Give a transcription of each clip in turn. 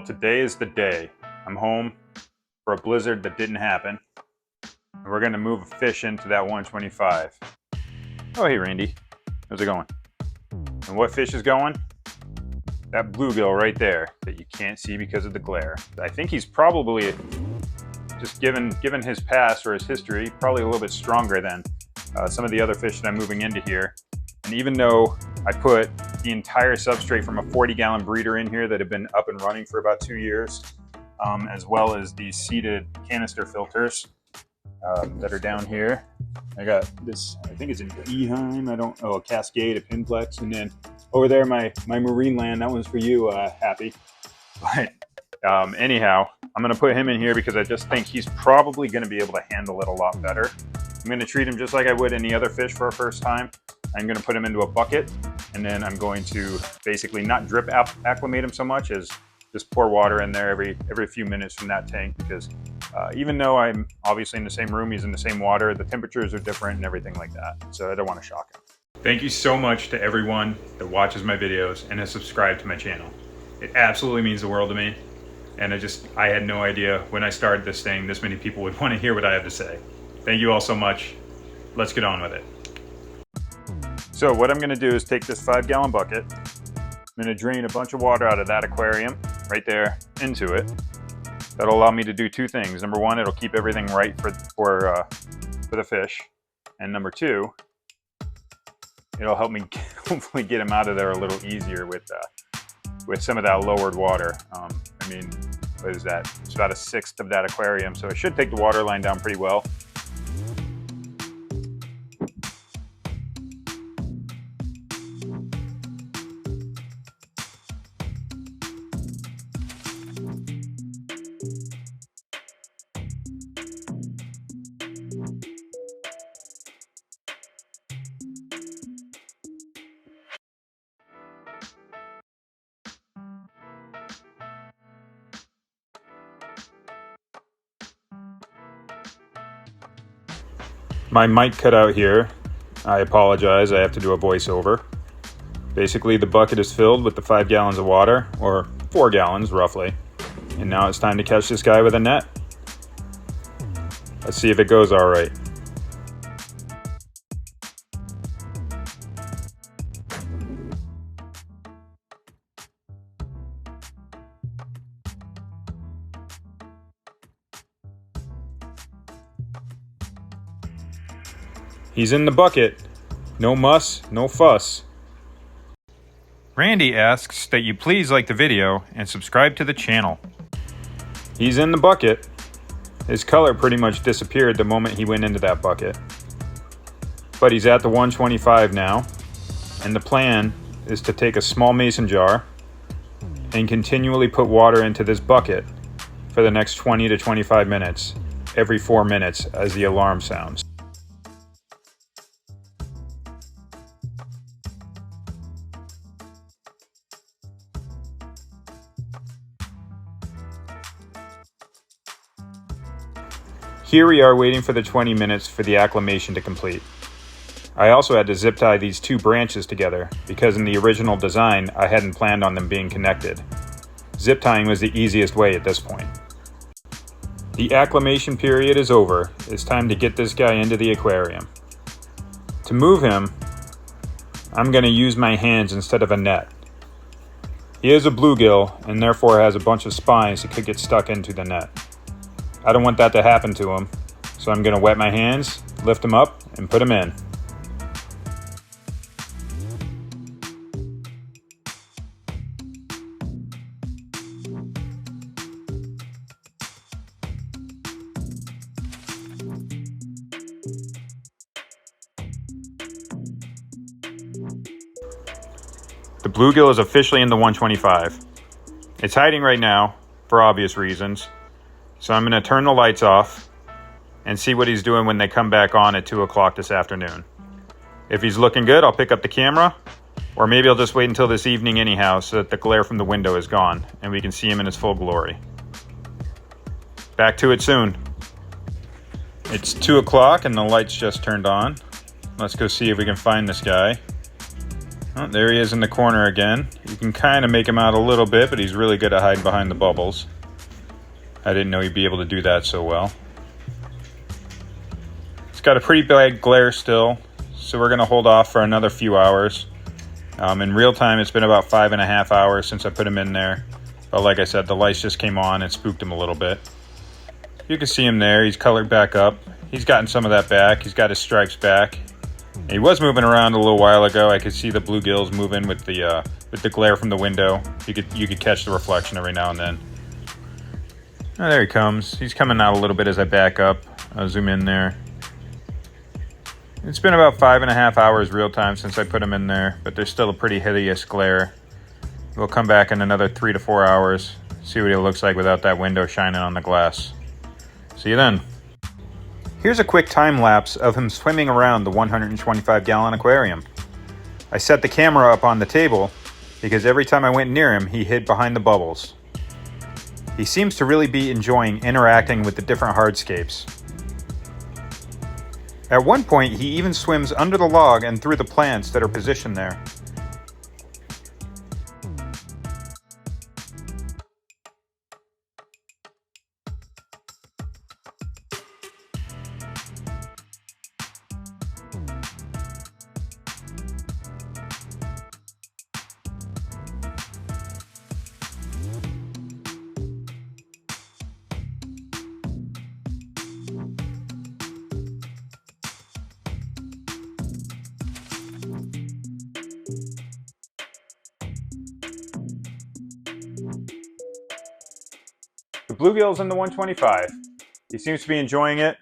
today is the day. I'm home for a blizzard that didn't happen. And we're gonna move a fish into that 125. Oh, hey Randy, how's it going? And what fish is going? That bluegill right there that you can't see because of the glare. I think he's probably, just given his past or his history, probably a little bit stronger than some of the other fish that I'm moving into here. And even though I put the entire substrate from a 40-gallon breeder in here that have been up and running for about 2 years, as well as these seeded canister filters that are down here. I got this, I think it's an Eheim, a Cascade, a Pinplex, and then over there my marine land, that one's for you, Happy. But anyhow, I'm gonna put him in here because I just think he's probably gonna be able to handle it a lot better. I'm gonna treat him just like I would any other fish for a first time. I'm gonna put him into a bucket, and then I'm going to basically not drip acclimate him so much as just pour water in there every few minutes from that tank, because even though I'm obviously in the same room, he's in the same water, the temperatures are different and everything like that. So I don't want to shock him. Thank you so much to everyone that watches my videos and has subscribed to my channel. It absolutely means the world to me. And I had no idea when I started this thing, this many people would want to hear what I have to say. Thank you all so much. Let's get on with it. So what I'm gonna do is take this 5-gallon bucket. I'm gonna drain a bunch of water out of that aquarium right there into it. That'll allow me to do two things. Number one, it'll keep everything right for the fish. And number two, it'll help me hopefully get him out of there a little easier with some of that lowered water. I mean, what is that? It's about 1/6 of that aquarium, so it should take the water line down pretty well. My mic cut out here. I apologize, I have to do a voiceover. Basically, the bucket is filled with the 5 gallons of water, or 4 gallons roughly. And now it's time to catch this guy with a net. Let's see if it goes all right. He's in the bucket. No muss, no fuss. Randy asks that you please like the video and subscribe to the channel. He's in the bucket. His color pretty much disappeared the moment he went into that bucket. But he's at the 125 now, and the plan is to take a small mason jar and continually put water into this bucket for the next 20 to 25 minutes, every 4 minutes as the alarm sounds. Here we are waiting for the 20 minutes for the acclimation to complete. I also had to zip tie these 2 branches together because in the original design I hadn't planned on them being connected. Zip tying was the easiest way at this point. The acclimation period is over. It's time to get this guy into the aquarium. To move him, I'm going to use my hands instead of a net. He is a bluegill and therefore has a bunch of spines that could get stuck into the net. I don't want that to happen to him, so I'm going to wet my hands, lift him up, and put him in. The bluegill is officially in the 125. It's hiding right now, for obvious reasons. So I'm going to turn the lights off and see what he's doing when they come back on at 2 o'clock this afternoon. If he's looking good, I'll pick up the camera, or maybe I'll just wait until this evening anyhow so that the glare from the window is gone and we can see him in his full glory. Back to it soon. It's 2 o'clock and the lights just turned on. Let's go see if we can find this guy. Oh, there he is in the corner again. You can kind of make him out a little bit, but he's really good at hiding behind the bubbles. I didn't know he'd be able to do that so well. It's got a pretty bad glare still, so we're going to hold off for another few hours. In real time, it's been about 5.5 hours since I put him in there. But like I said, the lights just came on and spooked him a little bit. You can see him there. He's colored back up. He's gotten some of that back. He's got his stripes back. He was moving around a little while ago. I could see the bluegills moving with the glare from the window. You could catch the reflection every now and then. Oh, there he comes. He's coming out a little bit as I back up. I'll zoom in there. It's been about 5.5 hours real time since I put him in there, but there's still a pretty hideous glare. We'll come back in another 3 to 4 hours, see what he looks like without that window shining on the glass. See you then. Here's a quick time lapse of him swimming around the 125-gallon aquarium. I set the camera up on the table because every time I went near him, he hid behind the bubbles. He seems to really be enjoying interacting with the different hardscapes. At one point, he even swims under the log and through the plants that are positioned there. The bluegill's in the 125. He seems to be enjoying it.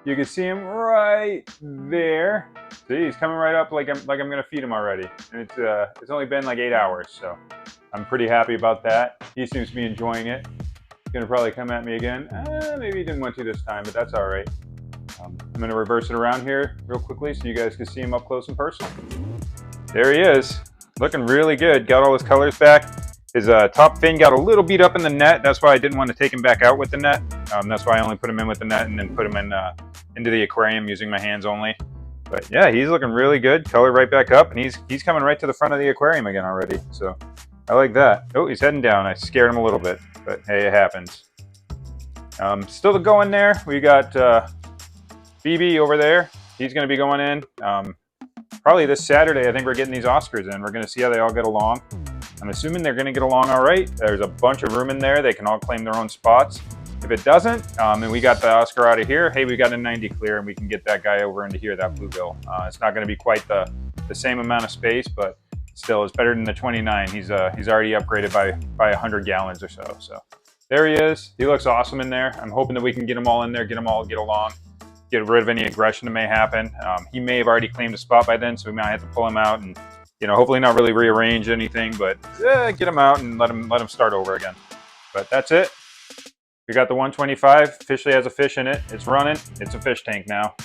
You can see him right there. See, he's coming right up like I'm gonna feed him already. And it's only been like 8 hours, so I'm pretty happy about that. He seems to be enjoying it. He's gonna probably come at me again. Maybe he didn't want to this time, but that's all right. I'm gonna reverse it around here real quickly so you guys can see him up close and personal. There he is, looking really good. Got all his colors back. His top fin got a little beat up in the net. That's why I didn't want to take him back out with the net. That's why I only put him in with the net and then put him in into the aquarium using my hands only. But yeah, he's looking really good. Color right back up, and he's coming right to the front of the aquarium again already. So I like that. Oh, he's heading down. I scared him a little bit, but hey, it happens. Still to go in there. We got BB over there. He's going to be going in. Probably this Saturday, I think we're getting these Oscars in. We're going to see how they all get along. I'm assuming they're going to get along all right. There's a bunch of room in there. They can all claim their own spots. If it doesn't, and we got the Oscar out of here, hey, we got a 90 clear, and we can get that guy over into here, that bluegill. It's not going to be quite the same amount of space, but still, it's better than the 29. He's already upgraded by 100 gallons or so. So there he is. He looks awesome in there. I'm hoping that we can get them all in there, get them all get along, get rid of any aggression that may happen. He may have already claimed a spot by then, so we might have to pull him out and, you know, hopefully not really rearrange anything, but get him out and let him start over again. But that's it. We got the 125, officially has a fish in it. It's running. It's a fish tank now.